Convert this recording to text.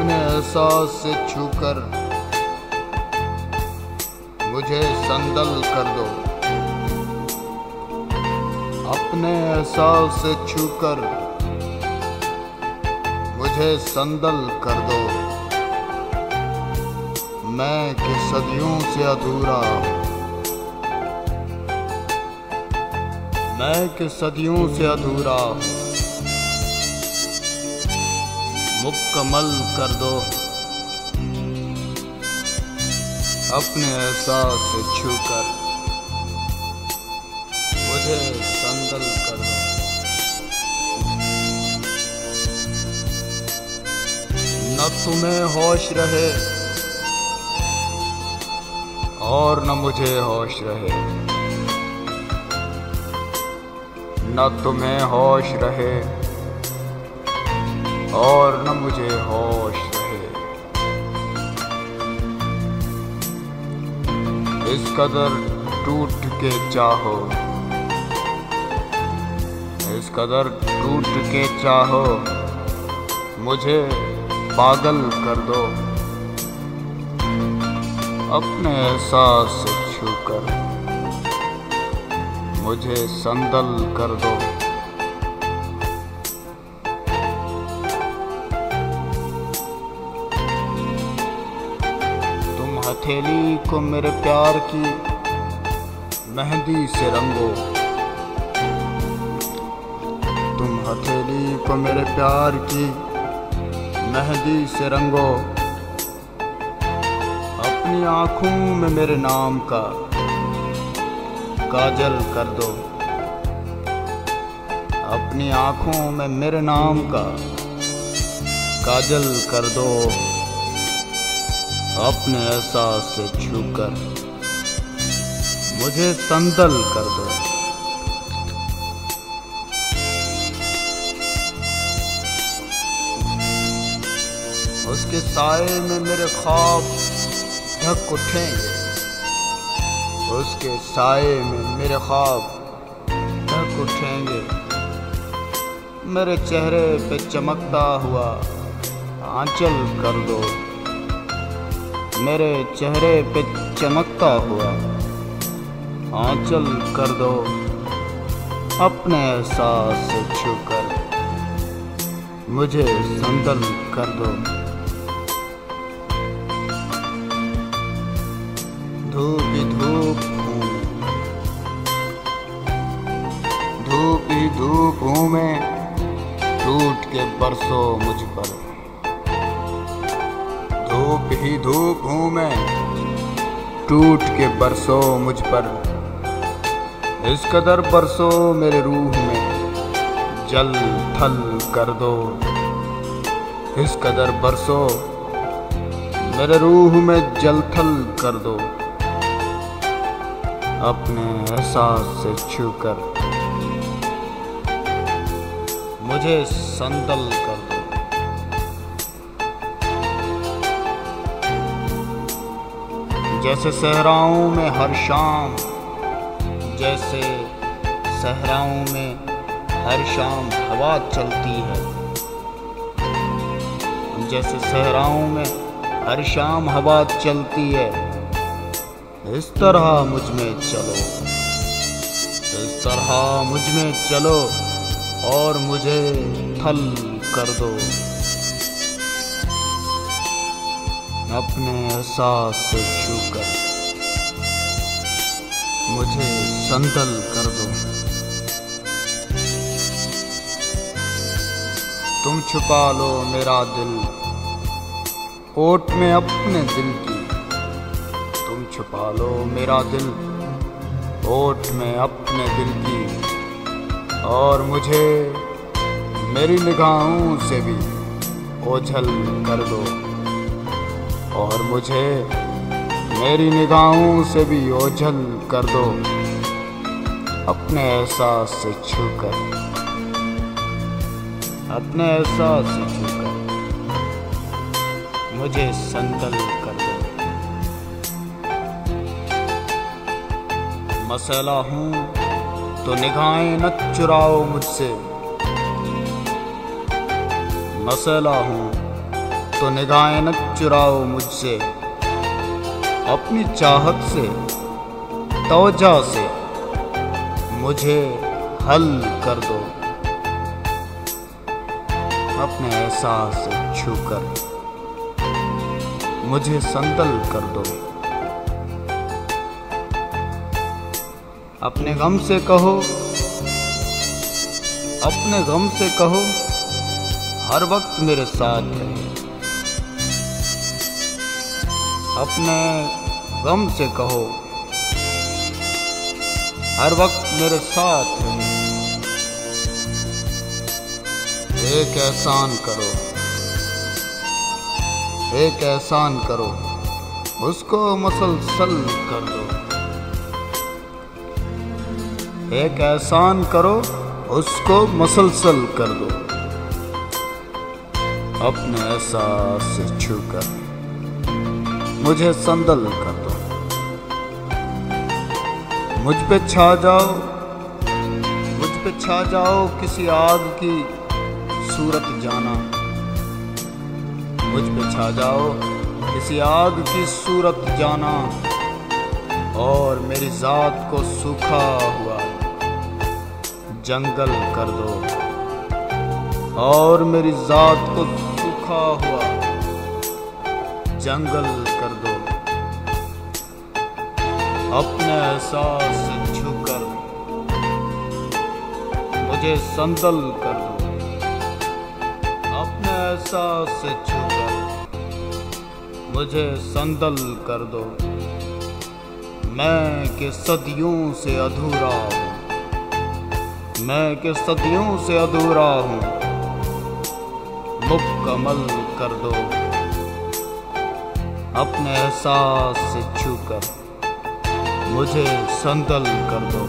अपने एहसास से छूकर मुझे संदल कर दो। अपने एहसास से छूकर मुझे संदल कर दो। मैं कि सदियों से अधूरा, मैं कि सदियों से अधूरा मुकम्मल कर दो। अपने एहसास से छूकर मुझे संदल कर दो। न तुम्हें होश रहे और न मुझे होश रहे, न तुम्हें होश रहे और न मुझे होश रहे। इस कदर टूट के चाहो, इस कदर टूट के चाहो मुझे पागल कर दो। अपने एहसास से छूकर मुझे संदल कर दो। तुम हथेली को मेरे प्यार की मेहंदी से रंगो, तुम हथेली को मेरे प्यार की मेहंदी से रंगो। अपनी आँखों में मेरे नाम का काजल कर दो। अपनी आँखों में मेरे नाम का काजल कर दो। अपने एहसास से छूकर मुझे संदल कर दो। उसके साए में मेरे ख्वाब ढक उठेंगे, उसके साए में मेरे ख्वाब ढक उठेंगे। मेरे चेहरे पे चमकता हुआ आंचल कर दो। मेरे चेहरे पे चमकता हुआ आंचल कर दो। अपने एहसास से छूकर मुझे संदल कर दो। धूप ही धूप हूँ, धूप ही धूप हूँ मैं, टूट के बरसो मुझ पर। धूप ही धूप हूँ मैं, टूट के बरसो मुझ पर। इस कदर बरसो मेरे रूह में जल थल कर दो। इस कदर बरसो मेरे रूह में जल थल कर दो। अपने एहसास से छूकर मुझे संदल कर दो। जैसे सहराओं में हर शाम, जैसे सहराओं में हर शाम हवा चलती है, जैसे सहराओं में हर शाम हवा चलती है, इस तरह मुझ में चलो, इस तरह मुझ में चलो और मुझे थल कर दो। अपने एहसास से छूकर मुझे संदल कर दो। तुम छुपा लो मेरा दिल ओट में अपने दिल की, तुम छुपा लो मेरा दिल ओट में अपने दिल की, और मुझे मेरी निगाहों से भी ओझल कर दो, और मुझे मेरी निगाहों से भी ओझल कर दो। अपने एहसास से छूकर, अपने एहसास से छूकर मुझे संदल कर दो। मसला हूँ तो निगाहें न चुराओ मुझसे, मसला हूँ तो निगाहें न चुराओ मुझसे, अपनी चाहत से तवज्जो से मुझे हल कर दो। अपने एहसास से छूकर मुझे संदल कर दो। अपने गम से कहो, अपने गम से कहो हर वक्त मेरे साथ है। अपने गम से कहो हर वक्त मेरे साथ है। एक एहसान करो, एक एहसान करो, उसको मुसलसल कर दो। एक एहसान करो, उसको मुसलसल कर दो। अपने एहसास से छूकर मुझे संदल कर दो। मुझ पे छा जाओ, मुझ पे छा जाओ किसी आग की सूरत जाना। मुझ पे छा जाओ किसी आग की सूरत जाना, और मेरी जात को सूखा हुआ जंगल कर दो। और मेरी जात को सूखा हुआ जंगल कर दो। अपने एहसास से छूकर मुझे संदल कर दो। अपने एहसास से छूकर मुझे संदल कर दो। मैं के सदियों से अधूरा हूँ, मैं के सदियों से अधूरा हूँ, मुकम्मल कर दो। अपने एहसास से छूकर मुझे संदल कर दो।